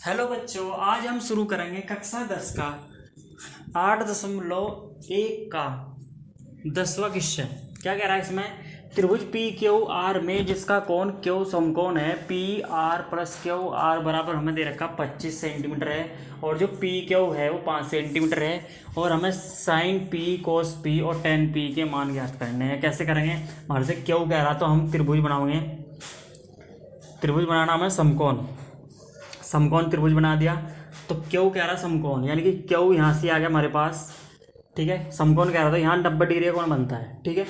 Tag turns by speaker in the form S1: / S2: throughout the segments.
S1: Hello बच्चों, आज हम शुरू करेंगे कक्षा 10 का 8.1 का 10वां क्वेश्चन। क्या कह रहा है इसमें? त्रिभुज पी क्यू आर में जिसका कोण क्यू समकोण है P R plus Q are बराबर हमें दे रखा 25 सेंटीमीटर है, और जो पी क्यू है वो 5 सेंटीमीटर है, और हमें साइन पी कोस पी और टेन पी के मान ज्ञात करने हैं। कैसे करेंगे? हमारे से क्यू कह रहा तो हम त्रिभुज बनाओगे। त्रिभुज बनाना हमें समकोण त्रिभुज बना दिया। तो क्यू कह रहा समकोण, यानी कि क्यू यहाँ से आ गया हमारे पास। ठीक है, समकोण कह रहा था यहाँ 90 डिग्री का कोण बनता है। ठीक है,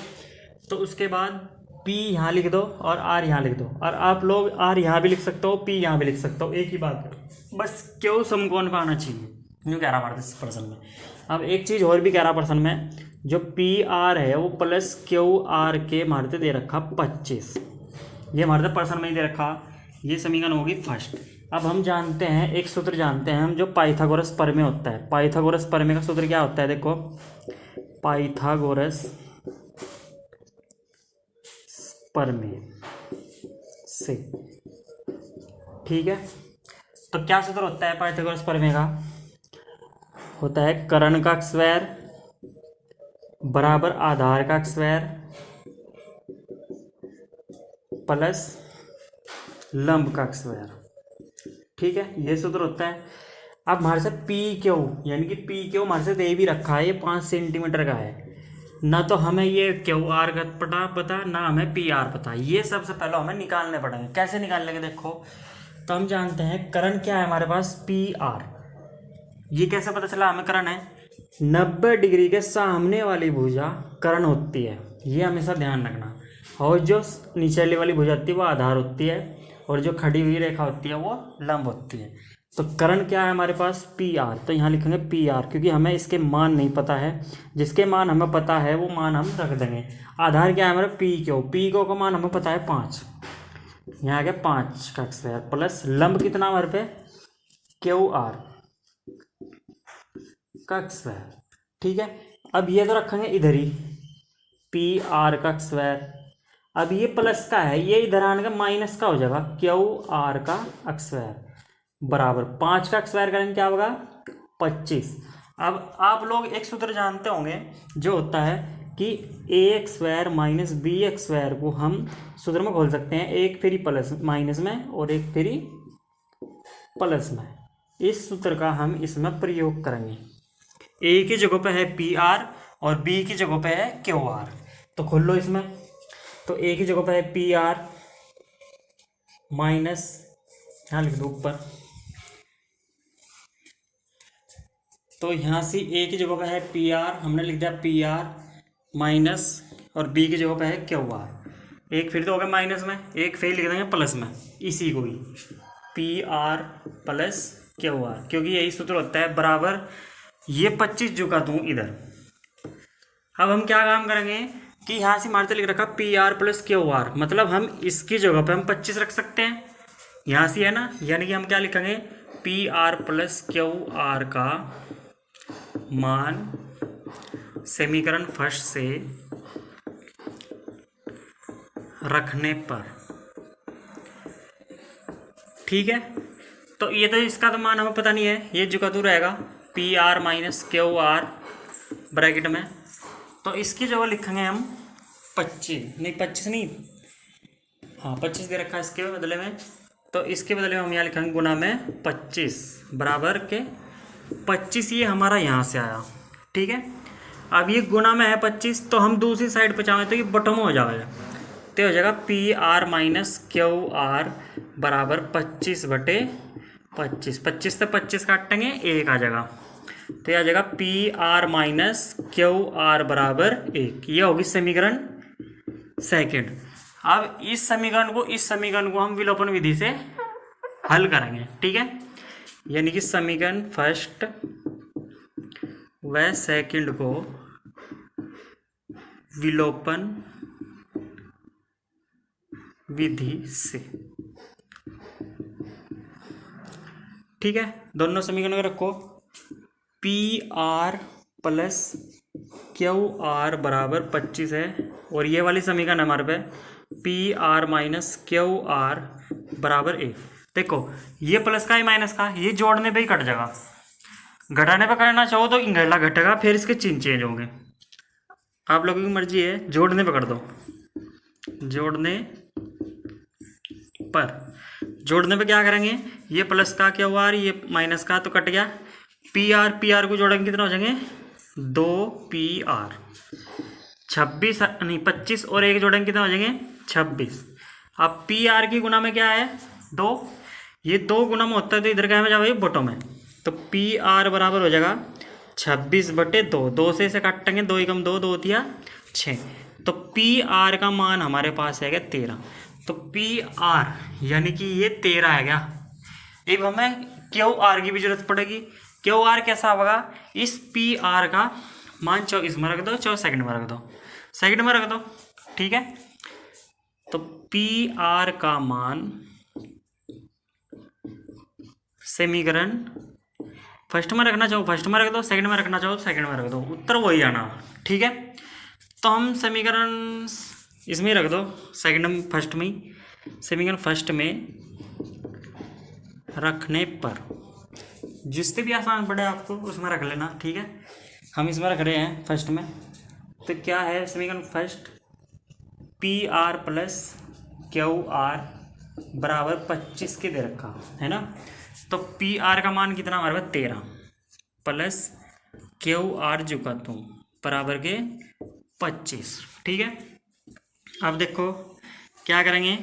S1: तो उसके बाद P यहाँ लिख दो और R यहाँ लिख दो, और आप लोग R यहाँ भी लिख सकते हो, P यहाँ भी लिख सकते हो, एक ही बात है। बस क्यू समकोण पर आना चाहिए, यूँ कह रहा पड़ता इस प्रश्न में। अब एक चीज़ और भी कह रहा प्रश्न में, जो PR है वो प्लस QR के मारते दे रखा 25। ये हमारे प्रश्न में ही दे रखा। ये समीकरण होगी फर्स्ट। अब हम जानते हैं, एक सूत्र जानते हैं हम, जो पाइथागोरस प्रमेय होता है। पाइथागोरस प्रमेय का सूत्र क्या होता है? देखो, पाइथागोरस प्रमेय से, ठीक है। तो क्या सूत्र होता है पाइथागोरस प्रमेय का? होता है कर्ण का स्क्वायर बराबर आधार का स्क्वायर प्लस लंब का स्क्वायर। ठीक है, ये सूत्र होता है। अब हमारे से पी क्यू, यानी कि पी क्यू हमारे से दे भी रखा है, ये 5 सेंटीमीटर का है ना। तो हमें ये क्यू आर का पता ना हमें पी आर पता। ये सबसे पहले हमें निकालने पड़ेंगे। कैसे निकाल लेंगे? देखो, तो हम जानते हैं कर्ण क्या है हमारे पास, पी आर। ये कैसे पता चला हमें? कर्ण है 90 डिग्री के सामने वाली भुजा कर्ण होती है, ये हमेशा ध्यान रखना। और जो नीचे वाली भुजा होती है वो आधार होती है, और जो खड़ी हुई रेखा होती है वो लंब होती है। तो कर्ण क्या है हमारे पास? P R. तो यहाँ लिखेंगे पी आर, क्योंकि हमें इसके मान नहीं पता है। जिसके मान हमें पता है वो मान हम रख देंगे। आधार क्या है हमारा? P Q. पी क्यू का मान हमें पता है 5, यहाँ आ गया 5 का स्क्वायर प्लस लंब कितना हमारे पे? क्यू आर का स्क्वायर। ठीक है, अब ये तो रखेंगे इधर ही, पी आर का स्क्वायर। अब ये प्लस का है, ये इधर आने का माइनस का हो जाएगा, क्यू आर का स्क्वायर बराबर 5 का स्क्वायर करेंगे क्या होगा? 25। अब आप लोग एक सूत्र जानते होंगे, जो होता है कि A x square minus B x square को हम सूत्र में खोल सकते हैं, एक फेरी प्लस माइनस में और एक फेरी प्लस में। इस सूत्र का हम इसमें प्रयोग करेंगे। ए की जगह पे है पी आर और बी की जगह पे है क्यू आर। तो खोल लो इसमें। तो ए की जगह पे है पी आर माइनस, यहाँ लिख दो ऊपर, तो यहाँ से ए की जगह पे है पी आर, हमने लिख दिया पी आर माइनस, और बी की जगह पे है क्यू आर। एक फिर तो हो गया माइनस में, एक फिर लिख देंगे प्लस में, इसी को ही P R plus Q R, क्योंकि यही सूत्र होता है बराबर। ये 25 झुका दूँ इधर। अब हम क्या काम करेंगे कि यहाँ से हमारे लिख रखा P R plus Q are, मतलब हम इसकी जगह पे हम 25 रख सकते हैं, यहाँ से है ना। यानी कि हम क्या लिखेंगे? P R plus Q are का मान समीकरण फर्स्ट से रखने पर। ठीक है, तो ये तो इसका तो मान हमें पता नहीं है, ये जो कदू रहेगा P R minus Q R bracket में। तो इसकी जगह लिखेंगे हम 25, नहीं 25 नहीं, हाँ 25 दे रखा है इसके बदले में। तो इसके बदले में हम यहाँ लिखेंगे गुना में 25 बराबर के 25, ये हमारा यहाँ से आया। ठीक है, अब ये गुना में है 25, तो हम दूसरी साइड पर चाहें तो ये बटम हो जाएगा। तो हो जाएगा P R minus Q R बराबर 25/25। 25 से 25 काटेंगे, एक आ जाएगा, तो यह आ जाएगा P R minus Q R बराबर 1। ये होगी समीकरण सेकंड। अब इस समीकरण को हम विलोपन विधि से हल करेंगे। ठीक है, यानी कि समीकरण फर्स्ट व सेकंड को विलोपन विधि से। ठीक है, दोनों समीकरणों को रखो। P R plus Q are बराबर 25 है, और ये वाली समीकरण हमारे पे P R minus Q R बराबर 1। देखो ये प्लस का ये माइनस का, ये जोड़ने पे ही कट जाएगा, घटाने पे करना चाहो तो इंगला घटेगा, फिर इसके चिन्ह चेंज होंगे। आप लोगों की मर्जी है, जोड़ने पे कर दो, जोड़ने पर, जोड़ने पे क्या करेंगे, ये प्लस का क्या हुआ, ये माइनस का तो कट गया, पी आर को जोड़ेंगे कितना हो जाएंगे 2 PR, 26 नहीं 25 और 1 जोड़ेंगे कितना हो जाएंगे 26। अब पी आर की गुना में क्या है 2, ये 2 गुना में होता है तो इधर क्या में जाओगे बटों में, तो पी आर बराबर हो जाएगा 26/2, 2 से इसे काटेंगे, 2 एकम 2, 2 दिया 6, तो पी आर का मान हमारे पास है क्या 13, तो पी आर यानी कि ये 13 है क्या। अब हमें क्यू आर की भी जरूरत पड़ेगी, क्यू आर कैसा होगा, इस पी आर का मान 24 में रख दो, 24 सेकंड में रख दो, सेकंड में रख दो, ठीक है। तो पी आर का मान समीकरण फर्स्ट में रखना चाहो फर्स्ट में रख दो, सेकंड में रखना चाहो सेकंड में रख दो, उत्तर वही आना, ठीक है। तो हम समीकरण इसमें रख दो, सेकंड में फर्स्ट में, समीकरण फर्स्ट में रखने पर जिससे भी आसान पड़े आपको उसमें रख लेना, ठीक है। हम इसमें रख रहे हैं फर्स्ट में, तो क्या है समीकरण first, P R plus Q are बराबर 25 के दे रखा है ना, तो पी आर का मान कितना हमारे पास 13 प्लस क्यू आर जो का तुम बराबर के 25, ठीक है। अब देखो क्या करेंगे,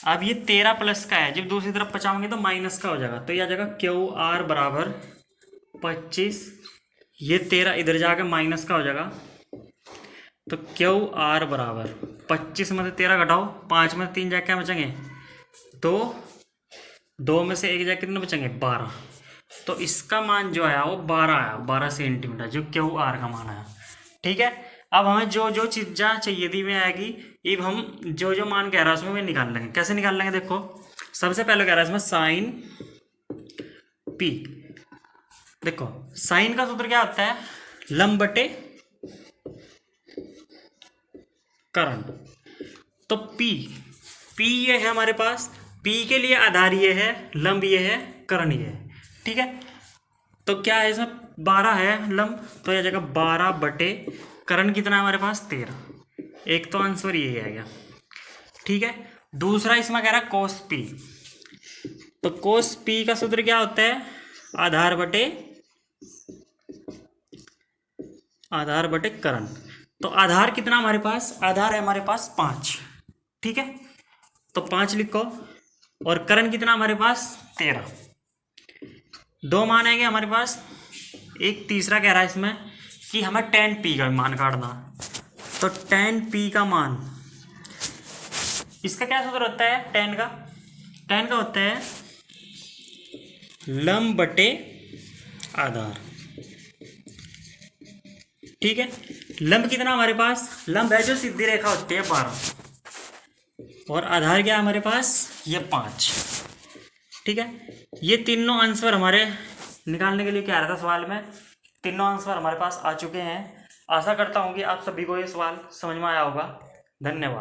S1: अब ये 13 प्लस का है, जब दूसरी तरफ बचाओगे तो माइनस का हो जाएगा, तो ये आ जाएगा क्यू आर बराबर 25, ये 13 इधर जाकर माइनस का हो जाएगा, तो क्यू आर बराबर 25 में से 13 घटाओ, 5 में 3 जाके क्या बचेंगे 2, 2 में से 1 जाके कितने बचेंगे 12, तो इसका मान जो आया वो 12 आया, 12 सेंटीमीटर जो क्यू आर का मान आया, ठीक है। अब हमें जो जो चीज़ें चाहिए थी वह आएगी, अब हम जो जो मान कह रहा है उसमें वे निकाल लेंगे, कैसे निकाल लेंगे, देखो सबसे पहले कह रहा है इसमें साइन पी, देखो साइन का सूत्र क्या होता है लंब बटे करण, तो पी ये है हमारे पास, पी के लिए आधार ये है, लंब ये है, करण ये है, ठीक है। तो क्या है इसमें 12 है लंब, तो यह जगह 12 बटे करण कितना है हमारे पास 13, एक तो आंसर यही आ गया, ठीक है। दूसरा इसमें कह रहा है कोस पी, तो कोस पी का सूत्र क्या होता है आधार बटे करण, तो आधार कितना हमारे पास, आधार है हमारे पास 5, ठीक है, तो 5 लिखो, और करण कितना हमारे पास 13, 2 मान आएंगे हमारे पास, एक तीसरा कह रहा है इसमें कि हमें tan p का मान काटना, तो tan p का मान, इसका क्या सूत्र होता है tan का होता है लंब बटे आधार, ठीक है। लंब कितना हमारे पास, लंब है जो सीधी रेखा होती है 12, और आधार क्या है हमारे पास ये 5, ठीक है। ये तीनों आंसर हमारे निकालने के लिए क्या आ रहा था सवाल में, तीनों आंसर हमारे पास आ चुके हैं। आशा करता हूँ कि आप सभी को ये सवाल समझ में आया होगा। धन्यवाद।